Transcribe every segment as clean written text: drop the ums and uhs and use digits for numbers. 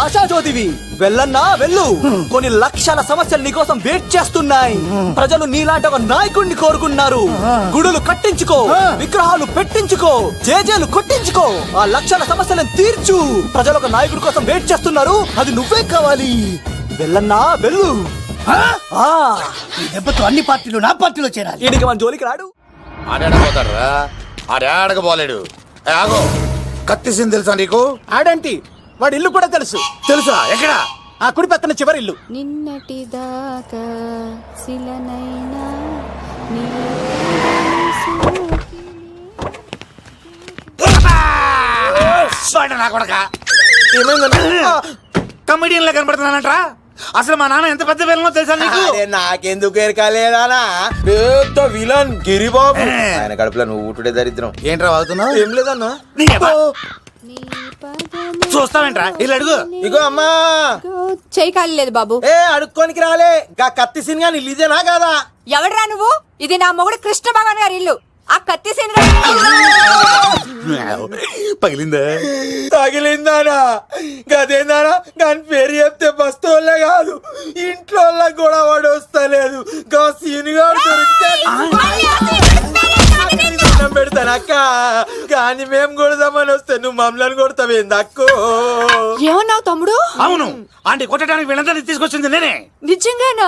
ఆశాజ్యోతివి. వెళ్ళన్నా వెళ్ళు. కొన్ని లక్షల సమస్యలు నీకోసం వెయిట్ చేస్తున్నాయి. ప్రజలు నీలాంటి ఒక నాయకుడిని కోరుకున్నారు. గుడులు కట్టించుకో, విగ్రహాలు పెట్టించుకో, జేజేలు కొట్టించుకో, ఆ లక్షల సమస్యలను తీర్చు. ప్రజలు ఒక నాయకుడి కోసం వెయిట్ చేస్తున్నారు. అది నువ్వే కావాలి. వెళ్ళన్నా వెళ్ళు. ఈ దెబ్బతో అన్ని పార్టీలు నా పార్టీలో చేరాలి. ఈడికి మన జోలికి రాడు. ఆడకపోతారా? ఆడకపోలేడు. ఆగో, కత్తిసింది తెలుసా నీకు? ఆడంటి వాడి ఇల్లు కూడా తెలుసు. తెలుసా? ఎక్కడ? ఆ కుడి పక్కన చివరి ఇల్లు. నిన్నటి దాకా శిలనైనా కమెడియన్ లా కనబడుతున్నానంట్రా. అసలు మా నాన్న ఎంత పెద్ద విలనో తెలుసా నీకు? నాకెందుకు ఎరకాలేనా? పెద్ద విలన్ గిరిబాబు. ఆయన కడుపులో నువ్వు ఊటుడే దరిద్రం. ఏంట్రా వాగుతున్నావు? ఏం లేదన్నా. చూస్తావేంట్రా? ఇల్లు అడుగు. ఇగో అమ్మా, చేయి ఖాళీ లేదు బాబు. అడుక్కోనికి రాలే. గా కత్తి సినిమా ఇదేనా కాదా? ఎవడరా నువ్వు? ఇది నా మొగుడు కృష్ణ భగవాన్ గారి ఇల్లు. ఆ కత్తి పగిలిందా? తగిలిందానా? గదేందానా? దాని పేరు చెప్తే బస్తోళ్ళే కాదు, ఇంట్లో కూడా వాడు వస్తలేదు. గా సీనుగాడు దొరికితే పెడతాను అక్క. కానీ మేము కొడదామని వస్తే నువ్వు మమ్మల్ని కొడతావేంది అక్కో? ఏమన్నావు తమ్ముడు? అవును, ఆంటీ కొట్టడానికి వీళ్ళందరినీ తీసుకొచ్చింది నేనే. నిజంగానా?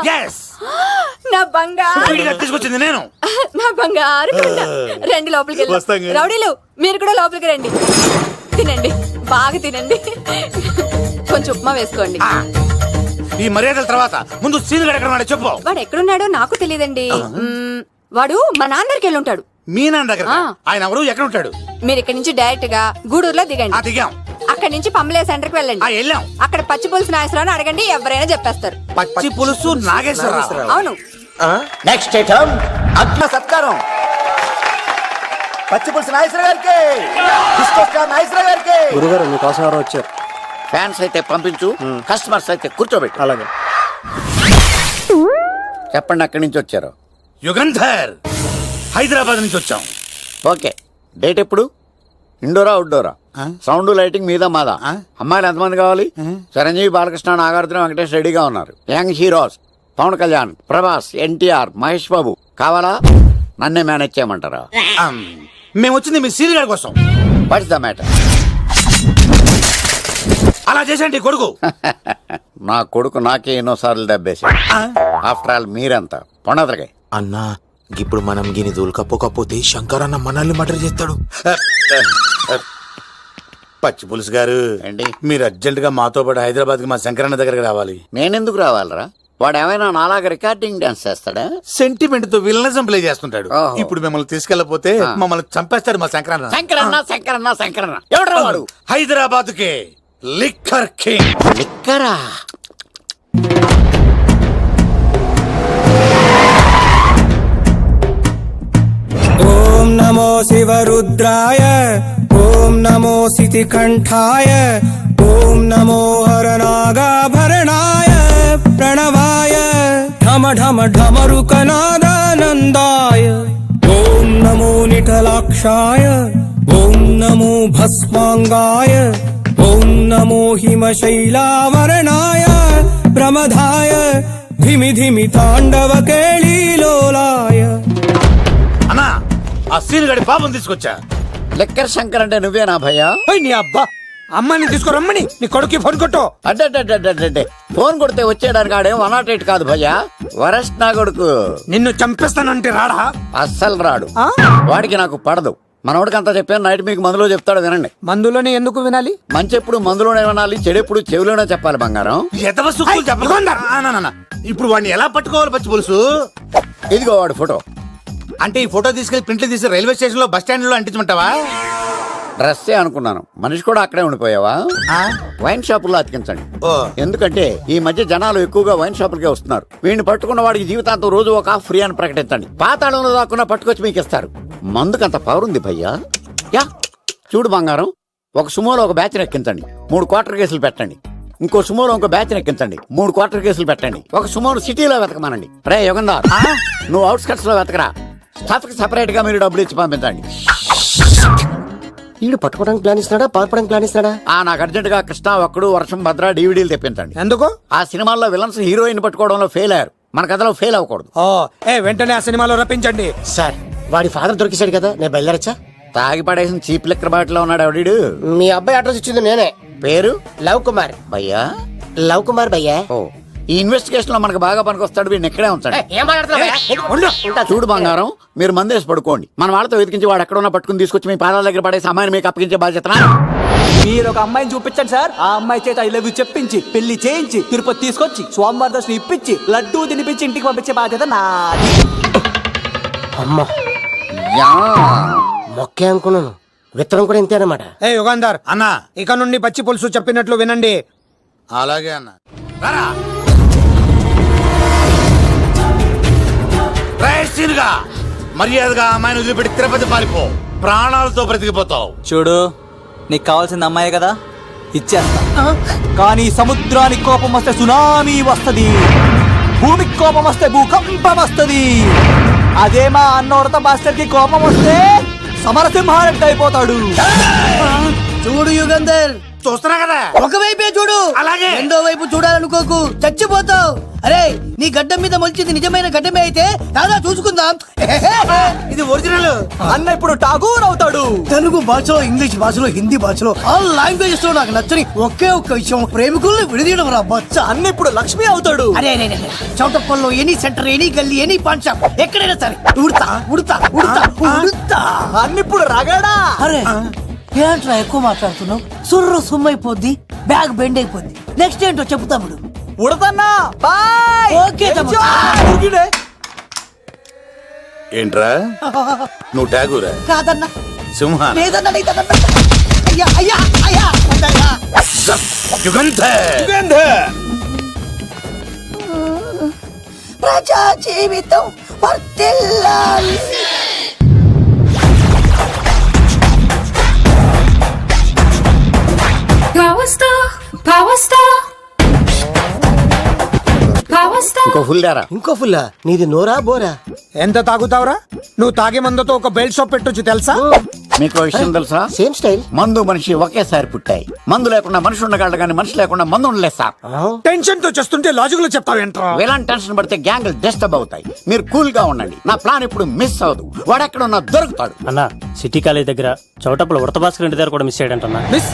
నా బంగారు తీసుకొచ్చింది నేను. నా బంగారు రండి లోపలికి వెళ్ళి. రౌడీలు మీరు కూడా లోపలికి రండి. తినండి, బాగా తినండి. కొంచెం ఉప్మా వేసుకోండి. ఈ మర్యాదల తర్వాత ముందు సీన్ ఎక్కడ ఉన్నాడో చెప్పు. వాడు ఎక్కడున్నాడో నాకు తెలియదండి. వాడు మా నాన్న దగ్గరికి వెళ్ళి ఉంటాడు. మీ నాన్న దగ్గర? ఆయన ఎవరు? ఎక్కడ ఉంటాడు? మీరు ఇక్కడ నుంచి డైరెక్ట్ గా గూడూరులో దిగండి. దిగాం. అక్కడ నుంచి పంబలే సెంటర్ కి వెళ్ళండి. వెళ్ళాం. అక్కడ పచ్చి పులుసు నాగేశ్వరరావు అడగండి, ఎవరైనా చెప్పేస్తారు. పచ్చి పులుసు నాగేశ్వరరావు? అవును. నెక్స్ట్ ఐటమ్ అగ్న సత్కారం. పచ్చి పులుసు నాగేశ్వర గారికి, నాగేశ్వర గారికి. గురుగారు మీకోసం ఎవరో వచ్చారు. ఫ్యాన్స్ అయితే పంపించు, కస్టమర్స్ అయితే కూర్చోబెట్టు. అలాగే. చెప్పండి, అక్కడి నుంచి వచ్చారు? యుగంధర్, హైదరాబాద్ నుంచి వచ్చాం. ఓకే, డేట్ ఎప్పుడు? ఇండోరా అవుట్డోరా? సౌండ్ లైటింగ్ మీద మాదా? అమ్మాయిలు ఎంతమంది కావాలి? చిరంజీవి, బాలకృష్ణ, నాగార్జున, వెంకటేష్ రెడీగా ఉన్నారు. యంగ్ హీరోస్ పవన్ కళ్యాణ్, ప్రభాస్, ఎన్టీఆర్, మహేష్ బాబు కావాలా? నన్నే మేనేజ్ చేయమంటారా? మేము వచ్చింది మీ సీన్ గారి కోసం. What's the matter? అలా చేసేయండి కొడుకు. నా కొడుకు నాకే ఎన్నోసార్లు దెబ్బేసి. ఆఫ్టర్ ఆల్ మీరంతా పొండదరగా. అన్నా, ఇప్పుడు మనం గిని దూల్కపోతే శంకర్ అన్న మనల్ని మర్డర్ చేస్తాడు. పచ్చి పులుసు గారు, మీరు అర్జెంట్ గా మాతో పాటు హైదరాబాద్ కి మా శంకరన్న దగ్గరకు రావాలి. నేనెందుకు రావాలరా? వాడు ఏమైనా నాలాగా రికార్డింగ్ డాన్స్ చేస్తాడా? సెంటిమెంట్ తో విలనిజం ప్లే చేస్తుంటాడు. ఇప్పుడు మిమ్మల్ని తీసుకెళ్లపోతే మమ్మల్ని చంపేస్తాడు మా శంకరన్న. శంకరన్న శంకరన్న శంకరన్న ఎవడ్రా వాడు? హైదరాబాద్ కే లిక్కర్ కింగ్. లిక్కరా? ఓం నమో శివరుద్రాయ, ఓం నమో శితికంఠాయ, ఓం నమో హరనాగాభరణాయ ప్రణవాయ, ఢమ ఢమ ఢమరుకనాదానందాయ, ఓం నమో నిఠలాక్షాయ, ఓం నమో భస్మాంగాయ, ఓం నమో హిమశైలావరణాయ ప్రమదాయ, ధిమి ధిమి తాండవ కేళీలోలాయ. అన్నా, ఆ సీన్ గడి పాపం తీసుకొచ్చా. లిక్కర్ శంకర్ అంటే నువ్వేనా భయ్యా? నీ అబ్బా, అమ్మాయిని తీసుకురమ్మని నీ కొడుకు ఫోన్ కొట్టు. అడ్డే ఫోన్ కొడితే వచ్చేయడానికి ఆడేం 108 కాదు భయ్యా, వరస్ట్ నా కొడుకు. నిన్ను చంపేస్తానంటే రాడా? అస్సలు రాడు. వాడికి నాకు పడదు. మనోడికి అంతా చెప్పాను, నైట్ మీకు మందులో చెప్తాడు వినండి. మందులోనే ఎందుకు వినాలి? మంచి ఎప్పుడు మందులోనే వినాలి, చెడెప్పుడు చెవిలోనే చెప్పాలి బంగారం. ఇప్పుడు వాడిని ఎలా పట్టుకోవాలి పచ్చి పులుసు? ఇదిగో వాడు ఫోటో. అంటే ఈ ఫోటో తీసుకెళ్లి ప్రింట్లు తీసి రైల్వే స్టేషన్ లో బస్ స్టాండ్ లో అంటించమంటావా? డ్రెస్సే అనుకున్నాను, మనిషి కూడా అక్కడే ఉండిపోయావా? వైన్ షాపుల్లో అతికించండి. ఎందుకంటే ఈ మధ్య జనాలు ఎక్కువగా వైన్ షాపులకే వస్తున్నారు. వీడిని పట్టుకున్న వాడికి జీవితాంతం రోజు ఒక ఫ్రీ అని ప్రకటించండి. పాతాళంలో దాక్కున్నా పట్టుకొచ్చి మీకు ఇస్తారు. మందుకంత పవర్ ఉంది భయ్యా. యా చూడు బంగారం, ఒక సుమోలో ఒక బ్యాచ్ ఎక్కించండి, 3 క్వార్టర్ కేసులు పెట్టండి. ఇంకో సుమోలో ఇంకో బ్యాచ్ ఎక్కించండి, 3 క్వార్టర్ కేసులు పెట్టండి. ఒక సుమోను సిటీలో వెతకమానండి. రే యుగంధర్, నువ్వు అవుట్స్కట్స్ లో వెతకరా. స్టాఫ్ కి సెపరేట్ గా మీరు డబ్బులు ఇచ్చి పంపించండి. వీడు పట్టుకోవడానికి ప్లాన్ ఇస్తున్నాడా పాల్పడానికి ప్లాన్ ఇస్తున్నాడా? నాకు అర్జెంట్ గా కృష్ణ ఒక్కడు వర్షం భద్ర డివిడీలు తెప్పించండి. ఎందుకు? ఆ సినిమాల్లో విలన్స్ హీరోయిన్ పట్టుకోవడంలో ఫెయిల్ అయ్యారు, మన కథలో ఫెయిల్ అవ్వకూడదు. వెంటనే ఆ సినిమాలో రప్పించండి. సార్ వాడి ఫాదర్ దొరికేశాడు కదా, నేను బయలుదేరచ్చా? తాగి పడేసిన చీప్ లెక్కర్ బాటిలో ఉన్నాడు ఎవడీడు. మీ అబ్బాయి అడ్రస్ ఇచ్చింది నేనే. పేరు లవ్ కుమార్. భయ్యా? లవ్ కుమార్ భయ్యా. ఓ, ఈ ఇన్వెస్టిగేషన్ లో మనకు బాగా పనికొస్తాడు, వీడిని ఇక్కడే ఉంచాడు. ఏం మాట్లాడుతున్నావు? చూడు బంగారం, మీరు మందేసి పడుకోండి, మన వాళ్ళతో వెతికించి వాడు ఎక్కడ ఉన్నా పట్టుకుని తీసుకొచ్చి మీ పాదాల దగ్గర పడేసి అమ్మాయిని మీకు అప్పగించే బాధ్యత. మీరు ఒక అమ్మాయిని చూపించండి సార్. ఆ అమ్మాయి చేత ఐ లవ్ యూ చెప్పించి పెళ్లి చేయించి తిరుపతి తీసుకొచ్చి స్వామివారి దర్శనం ఇప్పించి లడ్డూ తినిపించి ఇంటికి పంపించే బాధ్యత నాది. అమ్మా యా. మొక్కే అనుకున్నాను, విత్తనం కూడా ఇంతే అన్నమాట. యుగాంధర్ అన్నా ఇక నుండి పచ్చి పులుసు చెప్పినట్లు వినండి. అలాగే అన్న. రారా. రేయ్ సీనుగా, మర్యాదగా అమ్మాయిని వదిలిపెట్టి తిరుపతి పారిపో, ప్రాణాలతో బ్రతికిపోతావు. చూడు, నీకు కావాల్సింది అమ్మాయి కదా, ఇచ్చేస్తా. కానీ సముద్రానికి కోపం వస్తే సునామీ వస్తది, భూమికి కోపం వస్తే భూకంపం వస్తది. అదే మా అన్నోడత మాస్టర్ కి కోపం వస్తే సమరసింహారెడ్డి అయిపోతాడు. చూడు యుగంధర్, చూస్తున్నా కదా. ఒకవైపే చూడు, అలాగే. రెండో వైపు చూడాలనుకోకు, చచ్చిపోతావు. అరే నీ గడ్డం మీద మొలిచింది నిజమైన గడ్డమే అయితే దాదా చూసుకుందాం. ఇది ఒరిజినల్. అన్న ఇప్పుడు ఠాగూర్ అవుతాడు. తెలుగు భాషలో, ఇంగ్లీష్ భాషలో, హిందీ భాషలో ఆల్ లాంగ్వేజెస్ లో నాకు నచ్చని ఒకే ఒక్క విషయం, ప్రేమికుల్ని విడదీయడం రా బచ్చ. అన్న ఇప్పుడు లక్ష్మి అవుతాడు. అరే చౌటప్పల్లో ఎనీ సెంటర్, ఎనీ గల్లీ, ఎనీ పాన్ షాప్, ఎక్కడైనా సరే ఉడతా ఉడతా ఉడతా ఉడతా. అన్న ఇప్పుడు రగడా. అరే ఏంట్రా ఎక్కువ మాట్లాడుతున్నావు? సుర్రు సుమ్మైపోద్ది, బ్యాగ్ బెండ్ అయిపోద్ది. నెక్స్ట్ ఏంటో చెప్పు తమ్ముడు. ఉడతన్నా బాయ్. ఓకే తమ్ముడు. ఊగిడే. ఏంట్రా నువ్వు ఠాగూరా? కాదన్నా, సింహ లేదన్నా, లేదన్నా. అయ్యా అయ్యా అయ్యా అయ్యా. ప్రజా జీవితం వర్ధిల్లాలి. ఇంకో ఫుల్ దారా. ఇంకో ఫుల్లా? నీది నోరా బోరా? ఎంత తాగుతావురా? నువ్వు తాగే మందుతో ఒక బెల్ట్ షాప్ పెట్టొచ్చు తెలుసా? మీకు విషయం తెలుసా? Same style. మందు మనిషి ఒకేసారి పుట్టాయి. మందు లేకుండా మనిషి ఉండగలడు కానీ మనిషి లేకుండా మందు ఉండలేదు సార్. టెన్షన్ తో చేస్తుంటే లాజిక్ లో చెప్తావేంట్రా? వేలాంటి టెన్షన్ పడితే గ్యాంగ్లు డిస్టర్బ్ అవుతాయి. మీరు కూల్ గా ఉండండి, నా ప్లాన్ ఇప్పుడు మిస్ అవ్వదు. వాడు ఎక్కడ ఉన్నా దొరుకుతాడు. అన్న సిటీ కాలేజ్ దగ్గర చౌటప్పుల ఉడత భాస్కర్ ఇంటి దగ్గర కూడా మిస్ అయ్యాడంటన్నా. మిస్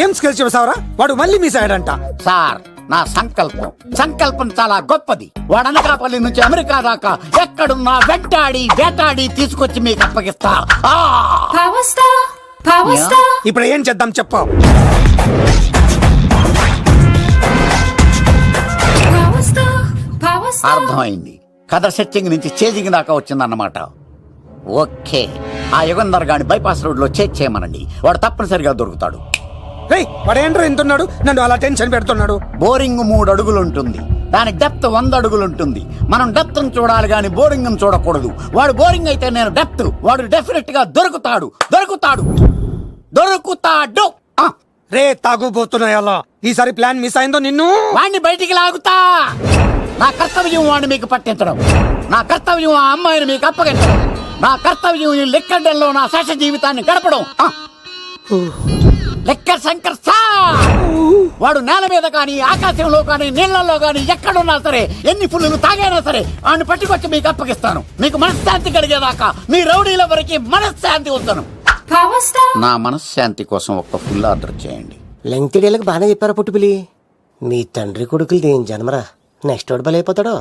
ఏం స్కిల్స్ చేసావరా? వాడు మళ్ళీ మిస్ అయ్యాడంట. సార్, నా సంకల్పం చాలా గొప్పది. వాడు అనకాపల్లి నుంచి అమెరికా దాకా ఎక్కడున్నా వెంటాడి వేటాడి తీసుకొచ్చి మీకు అప్పగిస్తా. ఇప్పుడు ఏం చేద్దాం చెప్పు. అర్థమైంది. కథ సెట్టింగ్ నుంచి చేజింగ్ దాకా వచ్చిందన్నమాట. ఓకే, ఆ యుగంధర్ గాని బైపాస్ రోడ్ లో చేజ్ చేయమనండి, వాడు తప్పనిసరిగా దొరుకుతాడు. వాడేంట్రా ఇంటున్నాడు, నన్ను అలా టెన్షన్ పెడుతున్నాడు. బోరింగ్ 3 అడుగులు ఉంటుంది, దాని డెప్త్ 100 అడుగులు ఉంటుంది. మనం డెప్త్ చూడాలి గాని బోరింగ్ చూడకూడదు. వాడు బోరింగ్ అయితే నేను డెప్త్. వాడు డెఫినెట్ గా దొరుకుతాడు. రే తాగుబోతున్నాయల్లా, ఈసారి ప్లాన్ మిస్ అయిందో నిన్ను. వాడిని బయటికి లాగుతా. నా కర్తవ్యం వాడిని మీకు పట్టించడం. నా కర్తవ్యం ఆ అమ్మాయిని మీకు అప్పగించడం. నా కర్తవ్యం ఈ లెక్కడ్డల్లో నా శేష జీవితాన్ని గడపడం. లెక్కర్ శంకర్ సార్, వాడు నేల మీద కానీ ఆకాశంలో కానీ నీళ్లలో కానీ ఎక్కడున్నా సరే, ఎన్ని ఫుల్లు తాగైనా సరే వాడిని పట్టుకొచ్చి మీకు అప్పగిస్తాను. మీకు మనశ్శాంతి కలిగేదాకా మీ రౌడీల వరకు మనశ్శాంతి వద్దను. నా మనశ్శాంతి కోసం ఒక్క ఫుల్ ఆర్డర్ చేయండి. లెంగ్త్ డేలకు బాగానే చెప్పారా పుట్టుపిలి? మీ తండ్రి కొడుకులు దేని జన్మరా, నెక్స్ట్ వాడు బలైపోతాడో.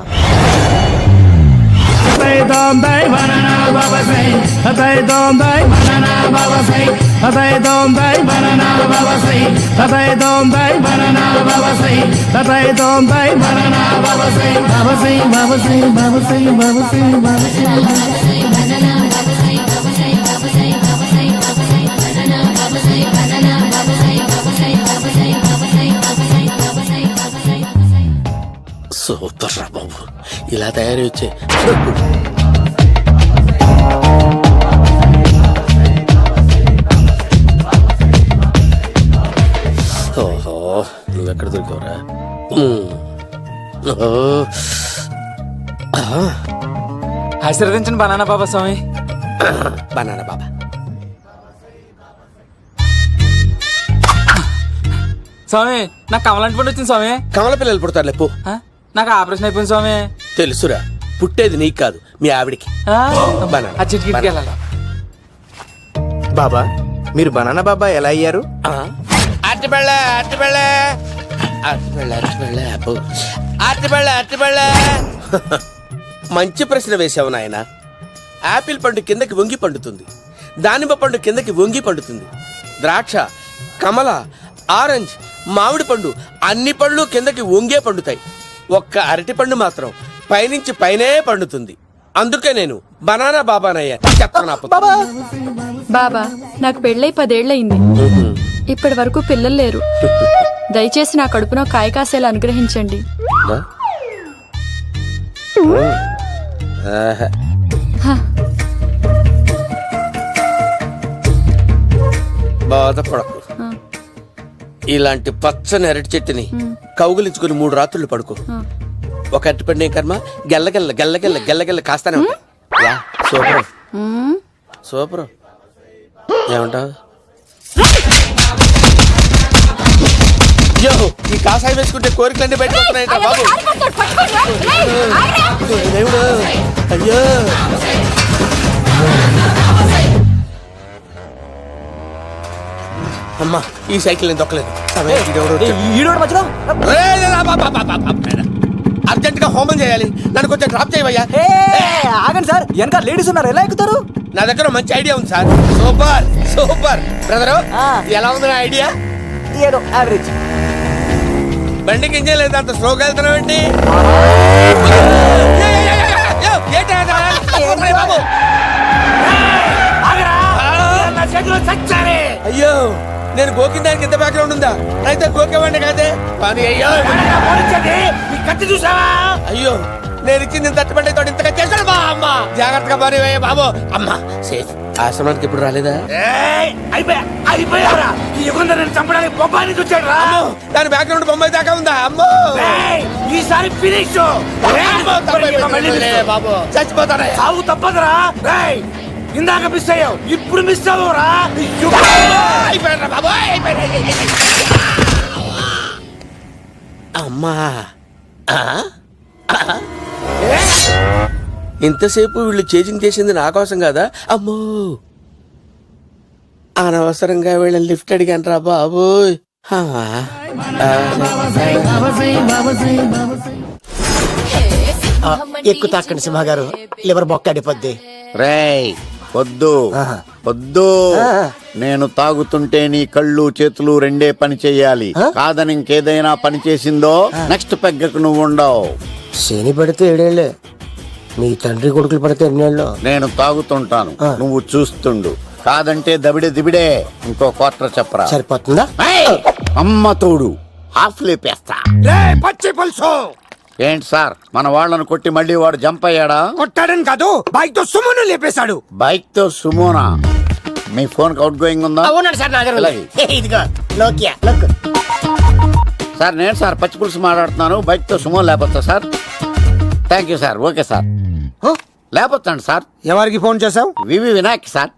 సూపర్ రా బాబు, ఇలా తయారు వచ్చే. ఓహో, నువ్వెక్కడ దొరికావురా? ఆశీర్వదించండి బనానా బాబా స్వామి. బనానా బాబా, స్వామి నాకు కమలాంటి పండు వచ్చింది స్వామి. కమల పిల్లలు పుడతారు లేపు. నాకు ఆపరేషన్ అయిపోయింది స్వామి. తెలుసురా, పుట్టేది నీకు కాదు మీ ఆవిడికి. ఆ చెట్టుకి వెళ్ళాలి. బాబా మీరు బనానా బాబా ఎలా అయ్యారు? అట్టిబెళ్ళ అట్టిబెళ్ళ అట్టిబెళ్ళ అట్టిబెళ్ళ అబ్బో. అట్టిబెళ్ళ అట్టిబెళ్ళ. మంచి ప్రశ్న వేసావు నాయన. యాపిల్ పండు కిందకి వంగి పండుతుంది, దానిమ్మ పండు కిందకి వంగి పండుతుంది, ద్రాక్ష, కమల, ఆరెంజ్, మామిడి పండు అన్ని పండ్లు కిందకి వంగే పండుతాయి. ఒక్క అరటి పండు మాత్రం పైనుంచి పైనే పండుతుంది. అందుకే నేను బనానా బాబానయ్యా. చెప్తాను బాబా నాకు పెళ్ళై 10 ఏళ్ళయింది. ఇప్పటి వరకు పిల్లలు లేరు. దయచేసి నా కడుపునో కాయ కాసేలా అనుగ్రహించండి. బాధపడకు. ఇలాంటి పచ్చని అరటి చెట్టుని కౌగులించుకుని 3 రాత్రులు పడుకో. ఒక అరటి పండు ఏం కర్మ, గెల్లగెల్ల గెల్లగెల్ల గెల్లగెల్ల కాస్తానే ఉంటాయి. Yeah, super super. ఏమంటావు? అయ్యో, ఈ కాసాయి వేసుకుంటే కోరికలన్నీ బయటకు వస్తున్నాయంట బాబు. దేవుడు, అయ్యో. అమ్మా, ఈ సైకిల్ నేను దొక్కలేదు. అర్జెంట్ గా హోమం చేయాలి, నన్ను కొంచెం డ్రాప్ చేయవయ్యా. ఆగండి సార్, వెనక లేడీస్ ఉన్నారు, ఎలా ఎక్కుతారు? నా దగ్గర మంచి ఐడియా ఉంది సార్. సూపర్ సూపర్ బ్రదరు, ఎలా ఉంది నా ఐడియా? ఏదో యావరేజ్. బండికి ఇంజన్ లేదు, అంత స్లోగా వెళ్తున్నావు ఏంటి? అయ్యో, నేను గోకిన దానికి ఇంత బ్యాక్గ్రౌండ్ ఉందా? అయితే గోకేవాడిని కాదే. కానీ అయ్యో చూసావా? అయ్యో, నేను ఇచ్చింది తట్టుబడి తోడు ఇంతగా చేశాడు బా అమ్మ. జాగ్రత్తగా బాని బాబు. అమ్మా సేఫ్. ఆశ్రమానికి ఇప్పుడు రాలేదా? అయిపోయారా? చంపడానికి బొమ్మానికి వచ్చాడు రా. దాని బ్యాక్గ్రౌండ్ బొమ్మాయి దాకా ఉందా? అమ్మో, ఈసారి ఫినిష్ బాబు. చచ్చిపోతారా? సాగు తప్పదురా. ఇందాక మిస్ అయ్యావు, ఇప్పుడు మిస్ అవ్వరా? అమ్మా, ఇంతసేపు వీళ్ళు చేజింగ్ చేసింది నా కోసం కదా. అమ్మో, అనవసరంగా వీళ్ళని లిఫ్ట్ అడిగాను రా బాబు. ఎక్కువ తాకండి సింహ గారు, లివర్ బొక్క అడిపోద్ది. రేయ్ వద్దు వద్దు, నేను తాగుతుంటే నీ కళ్ళు చేతులు రెండే పని చెయ్యాలి. కాదని ఇంకేదైనా పని చేసిందో నెక్స్ట్ పెగ్గకు నువ్వు ఉండవు. శని పడితే 7 ఏళ్ళే, మీ తండ్రి కొడుకులు పడితే 2 ఏళ్ళు. నేను తాగుతుంటాను, నువ్వు చూస్తుండు. కాదంటే దబిడే దిబిడే. ఇంకో క్వార్టర్ చెప్పరా? సరిపోతుందా? అమ్మ తోడు హాఫ్ లేపేస్తా. పచ్చి పులుసు. ఏంటి సార్, మన వాళ్ళను కొట్టి మళ్ళీ వాడు జంప్ అయ్యాడా? కొట్టాడని కాదు, బైక్ తో సుమోను లేపేశాడు. బైక్ తో సుమోనా? మీ ఫోన్ అవుట్ గోయింగ్ ఉందా? అవునండి సార్, నా దగ్గర ఉంది. ఇదిగో నోకియా. సార్ నేను సార్ పచ్చి పులుసు మాట్లాడుతున్నాను. బైక్ తో సుమో లేపొచ్చా sir? Thank you sir. Okay sir, లేపొచ్చండి సార్. ఎవరికి ఫోన్ చేసావు? V V Vinayak sir.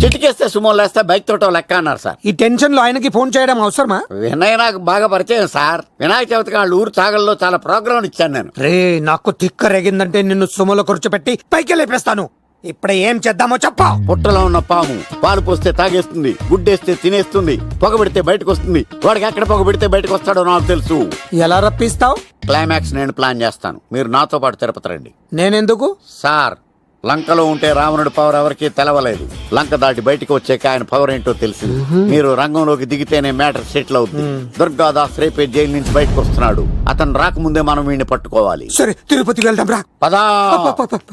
చిటికేస్తే సుమో లేస్తే బైక్ తోటో లెక్క అన్నారు సార్. ఈ టెన్షన్ లో ఆయనకి ఫోన్ చేయడం అవసరమా? వినయ్ నాకు బాగా పరిచయం సార్. వినాయక చవితికి వాళ్ళ ఊరు చాగల్లో చాలా ప్రోగ్రాం ఇచ్చాను నేను. రే, నాకు తిక్క రేగిందంటే నిన్ను సుమలో కూర్చోపెట్టి పైకి లేపేస్తాను. ఇప్పుడే ఏం చేద్దామో చెప్పా. పుట్టలో ఉన్న పాము పాలు పోస్తే తాగేస్తుంది, గుడ్డేస్తే తినేస్తుంది, పొగబెడితే బయటకు వస్తుంది. వాడికి ఎక్కడ పొగబెడితే బయటకు వస్తాడో నాకు తెలుసు. ఎలా రప్పిస్తావు? క్లైమాక్స్ నేను ప్లాన్ చేస్తాను, మీరు నాతో పాటు తిరుపతి రండి. నేనెందుకు? సార్, లంకలో ఉంటే రావణుడి పవర్ ఎవరికీ తెలవలేదు. లంక దాటి బయటకు వచ్చాక ఆయన పవర్ ఏంటో తెలిసింది. మీరు రంగంలోకి దిగితేనే మ్యాటర్ సెటిల్ అవుతుంది. దుర్గాదాస్ రేపే జైలు నుంచి బయటకు వస్తున్నాడు. అతను రాకముందే మనం వీడిని పట్టుకోవాలి. సరే, తిరుపతికి వెళ్దాం రా. పదా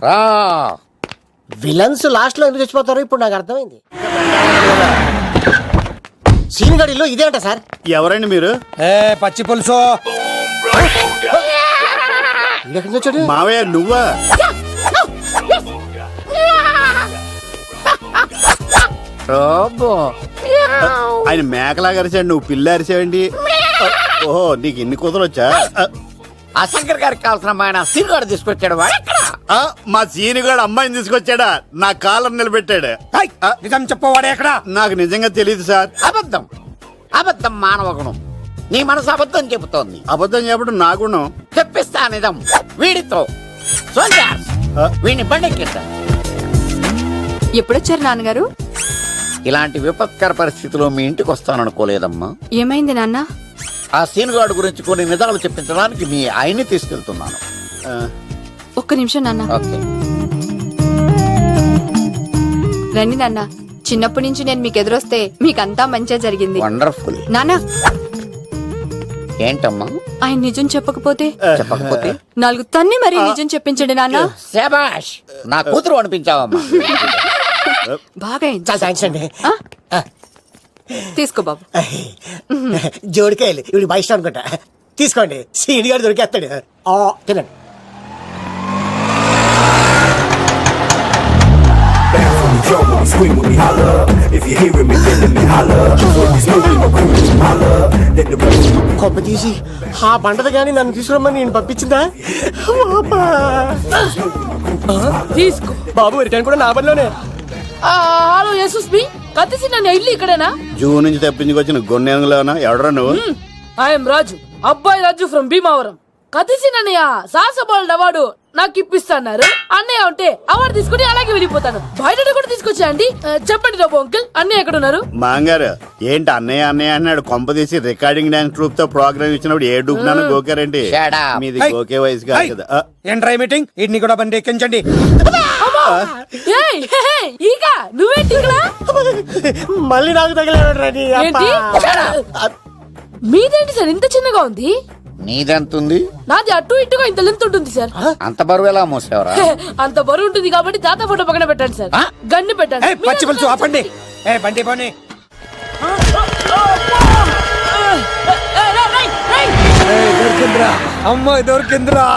రా. విలన్స్ లాస్ట్ లో ఎందుకు చచ్చిపోతారు ఇప్పుడు నాకు అర్థమైంది. సీన్ గడిలో ఇదే అంట సార్. ఎవరండి మీరు? పచ్చి పులుసు. మావయ్య నువ్వా? ఆయన మేకలాగా అరిచాడు, నువ్వు పిల్ల అరిచావండి. ఓహో, నీకు ఇన్ని కుదరొచ్చా? ఆ శంకర్ గారికి కావాల్సిన అమ్మాయి సీనుగాడు తీసుకొచ్చాడు. మా సీనుగాడు అమ్మాయిని తీసుకొచ్చాడా? నా కాలర్ నిలబెట్టాడు. నిజం చెప్పవాడే ఎక్కడ? నాకు నిజంగా తెలియదు సార్. అబద్ధం అబద్ధం మానవ గుణం. నీ మనసు అబద్ధం చెబుతోంది. అబద్ధం చెప్పడం నా గుణం. తెప్పిస్తా నిజం వీడితో. సోల్జర్స్, వీడిని బండెక్కిస్తా. ఎప్పుడొచ్చారు నాన్నగారు? ఇలాంటి విపత్కర పరిస్థితిలో మీ ఇంటికి వస్తాననుకోలేదమ్మా. ఏమైంది నాన్న? ఆ సీనుగాడు గురించి కొన్ని నిజాలు చెప్పించడానికి మీ ఆయన్ని తీసుకెళ్తున్నాను. ఒక్క నిమిషం నాన్న. ఓకే. రండి నాన్న. చిన్నప్పటి నుంచి నేను మీకు ఎదురొస్తే మీకంతా మంచిగా జరిగింది. వండర్ఫుల్. నాన్న, ఏంటమ్మా? ఆయన నిజం చెప్పకపోతే చెప్పకపోతే 4 తన్ని మరీ నిజం చెప్పించండి నాన్న. శభాష్, నా కూతురు అనిపించావమ్మా. బాగా అయింది. చాలా థ్యాంక్స్ అండి. తీసుకో బాబు. జోడికాయలు ఇవి బాగా ఇష్టం అనుకుంటా. తీసుకోండి, సీని గారు దొరికేస్తాడు. తినండి. కొబ్బ తీసి ఆ పంటది కానీ నన్ను తీసుకురమ్మని నేను పంపించిందా? తీసుకో బాబు, రిటర్న్ కూడా నా పనిలోనే. హలో యేసుస్ బి కత్తిసి నన్ను ఇల్లు ఇక్కడేనా? జూన్ నుంచి తప్పించుకొచ్చిన గొన్నెంగులోనా? ఎవడరా నువ్వు? ఐఎమ్ రాజు, అబ్బాయి రాజు ఫ్రమ్ భీమావరం. కత్తిసి నన్నయ్య సాహసబాల్ అవార్డు నాకు ఇప్పిస్తాన్నారు. అన్నయ్య ఉంటే అవార్డు తీసుకుని అలాగే వెళ్ళిపోతాను. బయట కూడా తీసుకొచ్చా అండి. చెప్పండి రాబు అంకిల్, అన్నయ్య ఎక్కడ ఉన్నారు? మాంగారు ఏంటి అన్నయ్య అన్నయ్య అన్నాడు? కొంప తీసి రికార్డింగ్ డాన్స్ ట్రూప్ తో ప్రోగ్రామ్ ఇచ్చినప్పుడు ఏ డూబ్నాను గోకారండి? మీది గోకే వయసు కాదు కదా. ఏంట్రై మీటింగ్? ఇడ్ని కూడా బండి ఎక్కించండి. ఈక నువ్వేంటి ఇక్కడ? మళ్ళీ నాకు తగిలాడు. ఏంటి? మీదేంటి సార్ ఇంత చిన్నగా ఉంది? నీదెంతుంది? నాది అటు ఇటుగా ఇంత లెంత్ ఉంటుంది సార్. అంత బరువు ఎలా మోసేవరా? అంత బరువు ఉంటుంది కాబట్టి తాత ఫోటో పక్కన పెట్టండి సార్. గన్ను పెట్టండి. పచ్చి పులుసు ఆపండి. బండి పోనీ. దొరికిందిరా అమ్మాయి, దొరికిందిరా.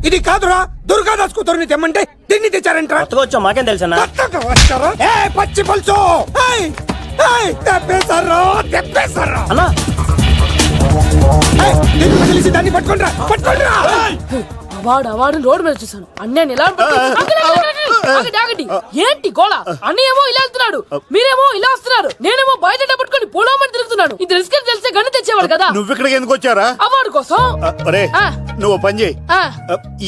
ఇది కాదురా, దుర్గాదాస్ కూతురుని తెమ్మంటే దీన్ని తెచ్చారంట. వచ్చా మాకేం తెలుసా? పచ్చి పులుసు తెప్పేశారు, తెప్పేశారు. దాన్ని పట్టుకుంటా, పట్టుకుంటా. అవార్డు రోడ్డు మీద చూసాను. అన్నయ్య ఎలా ఏంటి గోళ? అన్నయ్యేమో ఇలా వెళ్తున్నాడు, మీరేమో ఇలా వస్తున్నారు, నేనేమో బయట పట్టుకొని పొలమని తిరుగుతున్నాను. ఇది రిస్క్ తెలిస్తే గన్ను తెచ్చేవాడు కదా. నువ్వు ఇక్కడికి ఎందుకు వచ్చారా? అవార్డు కోసం. నువ్వు పని చేయి,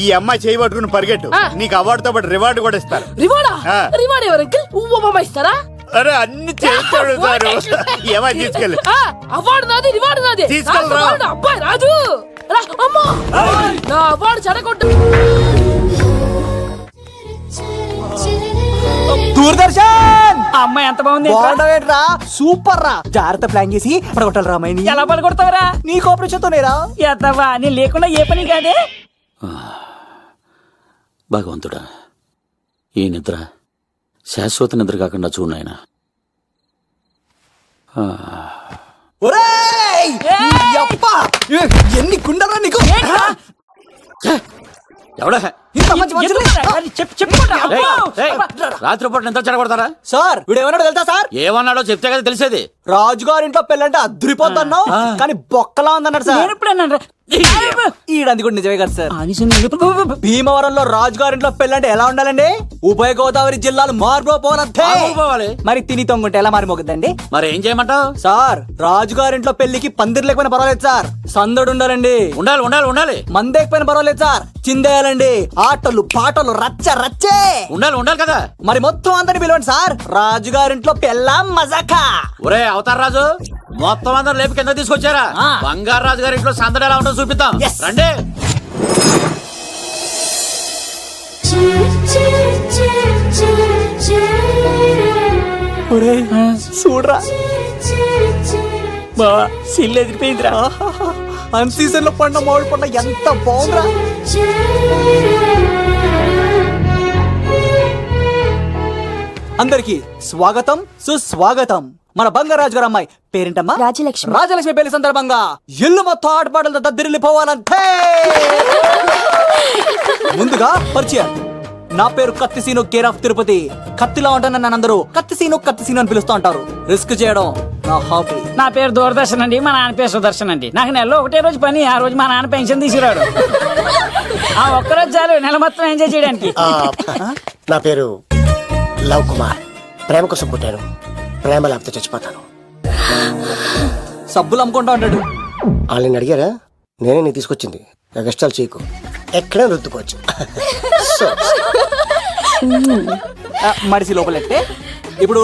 ఈ అమ్మాయి చేయి పట్టుకుని పరిగెట్టు. నీకు అవార్డు తో పాటు రివార్డు కూడా ఇస్తారు. రివార్డా? రివార్డ్ ఎవరు అంకిల్? ఉవ్వమ్మ ఇస్తారా? అరే అన్ని చేస్తాడు సార్. ఏమై తీసుకెళ్ళి అవార్డు నాది, రివార్డు నాది. తీసుకెళ్ళరా. అబ్బాయి రాజు రా. అమ్మో, నా అవార్డు చెడగొట్టు. దూరదర్శన్ అమ్మాయి ఎంత బాగుంది. బాగుండవేట్రా, సూపర్ రా. జాగ్రత్త ప్లాన్ చేసి పడగొట్టాలి రామాయణి. ఎలా పడగొడతావరా? నీ కోఆపరేషన్ తోనేరా. ఎత్తవా, నీ లేకుండా ఏ పని కాదే. భగవంతుడా, ఈ నిద్ర శాశ్వత నిద్ర కాకుండా చూడు నాయనా. ఒరేయ్! యప్పా! ఎన్ని గుండెలరా నీకు? ఎవడా ఇంత మంచి మనుషుల్ని- రాత్రిపూట నిద్ర చెడగొడతారా? సార్ వీడు ఏమన్నాడు తెలుసా సార్? ఏమన్నాడో చెప్తే కదా తెలిసేది. రాజుగారింట్లో పెళ్ళంటే అద్దరిపోతున్నావు కానీ బొక్కలా ఉందన్నాడు సార్. ఈడంది కూడా నిజమే కదా సార్. భీమవరంలో రాజుగారింట్లో పెళ్ళంటే ఎలా ఉండాలండి? ఉభయ గోదావరి జిల్లాలు మారిపోవాలి. మరి తిని తొంగుంటే ఎలా మారిమోగుద్దండి? మరి ఏం చేయమంటావు? సార్ రాజుగారింట్లో పెళ్లికి పందిరి లేకపోయినా పర్వాలేదు సార్, సందడు ఉండాలండి. ఉండాలి ఉండాలి ఉండాలి. మందేకపోయినా పర్వాలేదు సార్, చిందేయాలండి. ఆటలు పాటలు రచ్చ రచ్చే ఉండాలి ఉండాలి కదా. మరి మొత్తం అందరిని పిలవండి సార్, రాజుగారింట్లో పెళ్ళాం మజాకా. ఒరే అవతార్ రాజు, మొత్తం అందరూ లేపు కింద తీసుకొచ్చారా? బంగారు రాజు గారి ఇంట్లో సందడి ఎలా ఉంటుందో చూపిద్దాం. రండి. చూడరా బావా, సిల్లు ఎదిరిపోయిందిరా. అన్ సీజన్ లో పండ మామిడి పండ ఎంత బాగుందిరా. అందరికి స్వాగతం సుస్వాగతం. మన బంగారాజు గారు అమ్మాయి పేరేంటమ్మా? రాజలక్ష్మి. రాజలక్ష్మి పెళ్లి సందర్భంగా ఇల్లు మొత్తం ఆటపాటలతో దద్దరిల్లిపోవాలంటే ముందుగా పరిచయం. నా పేరు కత్తిసీను, కేర్ ఆఫ్ తిరుపతి. కత్తిలా ఉంటాను నన్ను అందరూ కత్తిసీను కత్తిసీను అని పిలుస్తూ ఉంటారు. రిస్క్ చేయడం నా హాబీ. నా పేరు దూరదర్శన్ అండి, మా నాన్న పేరు సుదర్శన్ అండి. నాకు నెలలో ఒకటే రోజు పని, ఆ రోజు మా నాన్న పెన్షన్ తీసుకురాడు. ఆ ఒక్కరోజు చాలు నెల మొత్తం ఎంజాయ్ చేయడానికి. నా పేరు లవ్ కుమార్, ప్రేమ కోసం పుట్టాను. ప్రేమ లేకపోతే చచ్చిపోతాను. సబ్బులు అమ్ముకుంటా ఉంటాడు. వాళ్ళని అడిగారా? నేనే నీ తీసుకొచ్చింది. కష్టాలు చేయకు, ఎక్కడే రుద్దుకోవచ్చు. మడిసి లోపలెట్టే ఇప్పుడు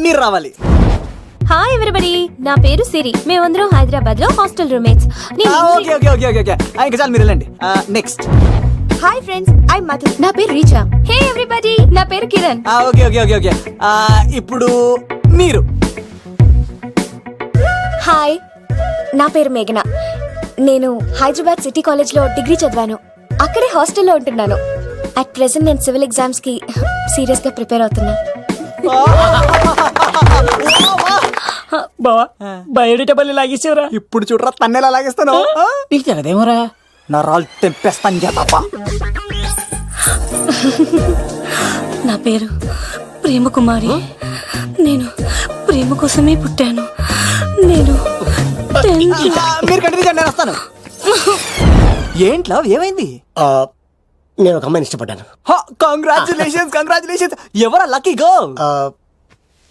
మీరు రావాలి. హాయ్ ఎవరీబడి, నా పేరు సిరి. మేమందరం హైదరాబాద్ లో hostel roommates. Okay okay okay okay ఇంకా చాలు, మీరు వెళ్ళండి. Next. Hi friends, I Madhu. నా పేరు రీచా. హే ఎవ్రీబడి, నా పేరు Kiran. Okay okay okay okay ఇప్పుడు మీరు. హాయ్, నా పేరు మేఘన. నేను హైదరాబాద్ సిటీ కాలేజ్ లో డిగ్రీ చదివాను. అక్కడే హాస్టల్లో ఉంటున్నాను. అట్ ప్రెసెంట్ నేను సివిల్ ఎగ్జామ్స్ కి సీరియస్ గా ప్రిపేర్ అవుతున్నా. బావా బయోడేటా బల్లి లాగేసేవరా. ఇప్పుడు చూడరా తన్నెలా లాగేస్తాను. నీకు తెగదేమోరా. నా రాళ్ళు తెంపేస్తాను చేతప్ప. నా పేరు ప్రేమ కుమారి. నేను ప్రేమ కోసమే పుట్టాను. నేను మీరు కంటిన్యూ చేయండి, నేను వస్తాను. ఏంట్లో ఏమైంది? నేను ఒక అమ్మాయిని ఇష్టపడ్డాను. Congratulations congratulations. ఎవరా లక్కీ గర్ల్?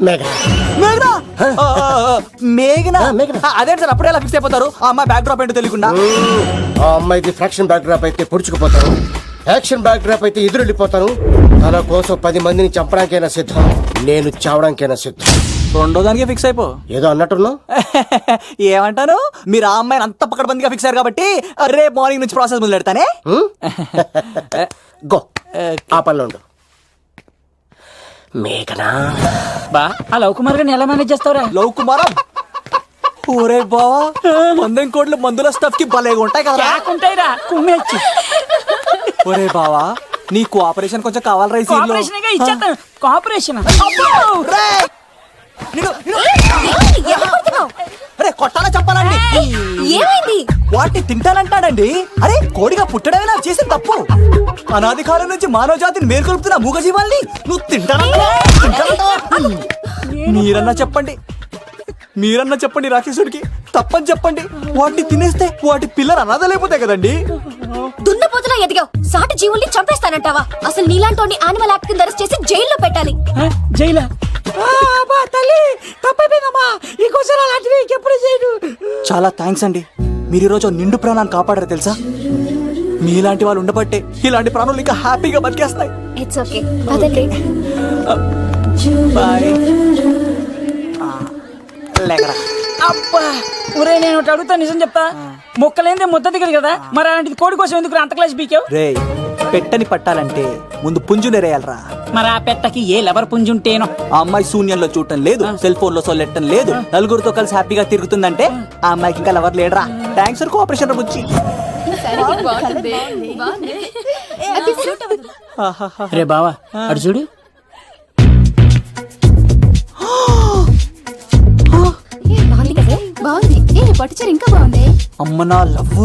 మేఘన. మేఘనా? మేఘనా? మేఘనా. అదేంటి సార్ అప్పుడే ఎలా ఫిక్స్ అయిపోతారు? ఆ అమ్మాయి బ్యాక్ డ్రాప్ ఏంటో తెలియకుండా. ఆ అమ్మాయిది ఫ్రాక్షన్ బ్యాక్ డ్రాప్ అయితే పొడుచుకుపోతాను, యాక్షన్ బ్యాక్ డ్రాప్ అయితే ఎదురెళ్ళిపోతాను. తన కోసం 10 మందిని చంపడానికైనా సిద్ధం, నేను చావడానికైనా సిద్ధం. రెండో దానికి ఫిక్స్ అయిపో. ఏదో అన్నట్టున్నా. ఏమంటాను, మీరు ఆ అమ్మాయిని అంత పక్కడబందిగా ఫిక్స్ అయ్యారు కాబట్టి రేపు మార్నింగ్ నుంచి ప్రాసెస్ మొదలు పెడతానే. గో, ఆ పనిలో ఉండు. మేఘనా. బా ఆ లవ్ కుమార్ గారిని ఎలా మేనేజ్ చేస్తావురా? లవ్ కుమారా? ఓరే బావా, 100 కోట్ల మందుల స్టఫ్ కి భలేగా ఉంటాయి కదా. ఉంటాయిరా కుమ్మేచ్చి. ఒరే బావా, నీ కోఆపరేషన్ కొంచెం కావాలి రైస్. కోఆపరేషన్ గా ఇచ్చేస్తాను. కోఆపరేషన్ అరే కొట్టాలా చెప్పాలండి? ఏమైంది? వాటిని తింటానంటాడండి. అరే కోడిగా పుట్టడమే నాకు చేసిన తప్పు. అనాది కాలం నుంచి మానవ జాతిని మేల్కొల్పుతున్న మూగజీవాల్ని నువ్వు తింటానంటా? మీరన్నా చెప్పండి, మీరన్నా చెప్పండి రాక్షసుడికి. తప్పని చెప్పండి. వాటిని తినేస్తే వాటి పిల్లలు అనాథలైపోతాయి కదండి. దున్నపోతులా ఎదిగావు, సాటి జీవుల్ని చంపేస్తానంటావా? అసలు నీలాంటి యానిమల్ యాక్ట్ కింద అరెస్ట్ చేసి జైల్లో పెట్టాలి. జైలా? తల్లి తప్పైపోయిందమ్మా, ఇంకోసారి అలాంటివి ఎప్పుడు చేయడు. చాలా థ్యాంక్స్ అండి, మీరు ఈరోజు నిండు ప్రాణాన్ని కాపాడారు తెలుసా. మీలాంటి వాళ్ళు ఉండబట్టే ఇలాంటి ప్రాణులు ఇంకా హ్యాపీగా బతికేస్తాయి. ఇట్స్ ఓకే, పదండి. బాయ్. లేకరా. అబ్బా ఒరే, నేను ఒకటి అడుగుతా, నిజం చెప్తా. మొక్కలేందే ముద్ద దిగదు కదా, మరి అలాంటిది కోడి కోసం ఎందుకు అంత క్లాస్ బీకావు? రే, పెట్టని పట్టాలంటే ముందు పుంజునేరేయాలరా. మరి ఆ పెట్టకి ఏ లవర్ పుంజుంటేనో. ఆ అమ్మాయి శూన్యంలో చూడటం లేదు, సెల్ ఫోన్ లో సొల్లెట్టడం లేదు, నలుగురితో కలిసి హ్యాపీగా తిరుగుతుందంటే ఆ అమ్మాయికి ఇంకా లవర్ లేడరా. థ్యాంక్స్ ఫర్ కోఆపరేషన్ బుచ్చి. రే బావా అడు చూడు. బాగుంది కదా? బాగుంది. పట్టుచారు ఇంకా బాగుంది. అమ్మ నా లవ్.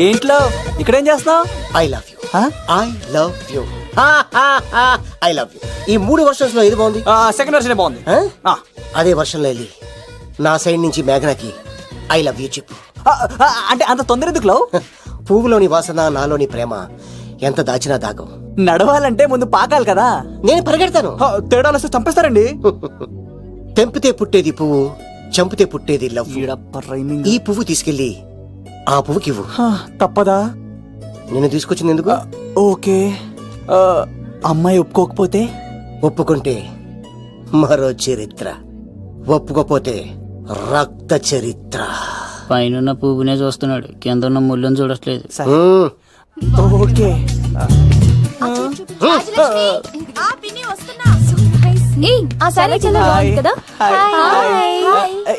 ఏంట్లో ఇక్కడేం చేస్తున్నావు? I love you. I love you. I love you. ఈ 3 వర్షన్స్ లో ఏది బాగుంది? సెకండ్ వర్షన్ బాగుంది. అదే వర్షంలో వెళ్ళి నా సైడ్ నుంచి మేఘనాకి ఐ లవ్ యూ చెప్పు. అంటే అంత తొందర ఎందుకు లవ్? పువ్వులోని వాసన, నాలోని ప్రేమ ఎంత దాచినా దాగం. నడవాలంటే ముందు పాకాలి కదా. నేను పరిగెడతాను. తేడాలు వస్తే చంపేస్తారండి. తెంపితే పుట్టేది పువ్వు, చంపితే పుట్టేది లవ్. ఈ పువ్వు తీసుకెళ్ళి ఆ పువ్వుకి ఇవ్వు. తప్పదా? నేను తీసుకొచ్చింది ఎందుకు? ఓకే. అమ్మాయి ఒప్పుకోకపోతే? ఒప్పుకుంటే మరో చరిత్ర, ఒప్పుకోపోతే రక్త చరిత్ర. పైన పువ్వునే చూస్తున్నాడు, కింద ఉన్న ముళ్ళని చూడట్లేదు. ఓకే.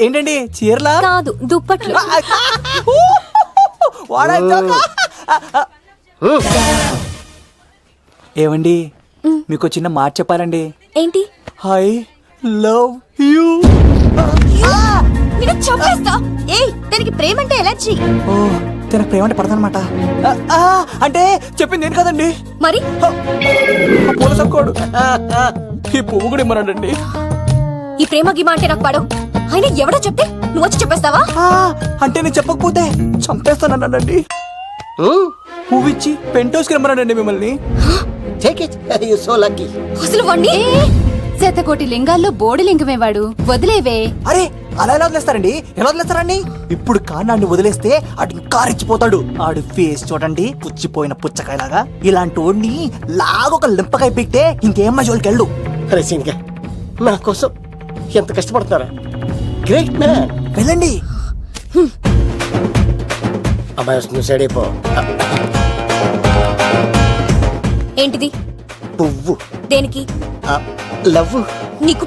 ఏంటండి చీరలా? కాదు, దుప్పట్లు. ఏమండి, మీకు చిన్న మాట చెప్పాలండి. ఏంటి? I love you. చంపేస్తా. దానికి ప్రేమ అంటే ఎలర్జీ. తనకు ప్రేమ అంటే పడదనమాట. అంటే చెప్పింది నేను కదండి, మరి పూల సక్కోడు. ఈ పువ్వు కూడా ఇమ్మనండి. ఈ ప్రేమ గిమ అంటే నాకు పడవు. అయినా ఎవడో చెప్తే నువ్వు వచ్చి చెప్పేస్తావా? అంటే నేను చెప్పకపోతే చంపేస్తానండి. పువ్విచ్చి పెంటోస్కి రమ్మన్నాడండి మిమ్మల్ని. Take it you so lucky. అసలు వండి శతకోటి లింగాల్లో బోడి లింగమేవాడు, వదిలేవే. అరే అలా ఎలా వదిలేస్తారండి? ఎలా వదిలేస్తారండి? ఇప్పుడు కాన్నాడిని వదిలేస్తే అటు ఇంకా రెచ్చిపోతాడు. ఆడు ఫేస్ చూడండి, పుచ్చిపోయిన పుచ్చకాయలాగా. ఇలాంటి వాడిని లాగొక లింపకాయ పెట్టే ఇంకేం మజోలికి వెళ్ళు. అరే సీన్గా నా కోసం ఎంత కష్టపడుతున్నారా? Great man. వెళ్ళండి. అమ్మాయి వస్తుంది, సైడ్ అయిపో. ఏంటిది? పువ్వు. దేనికి? లవ్. నీకు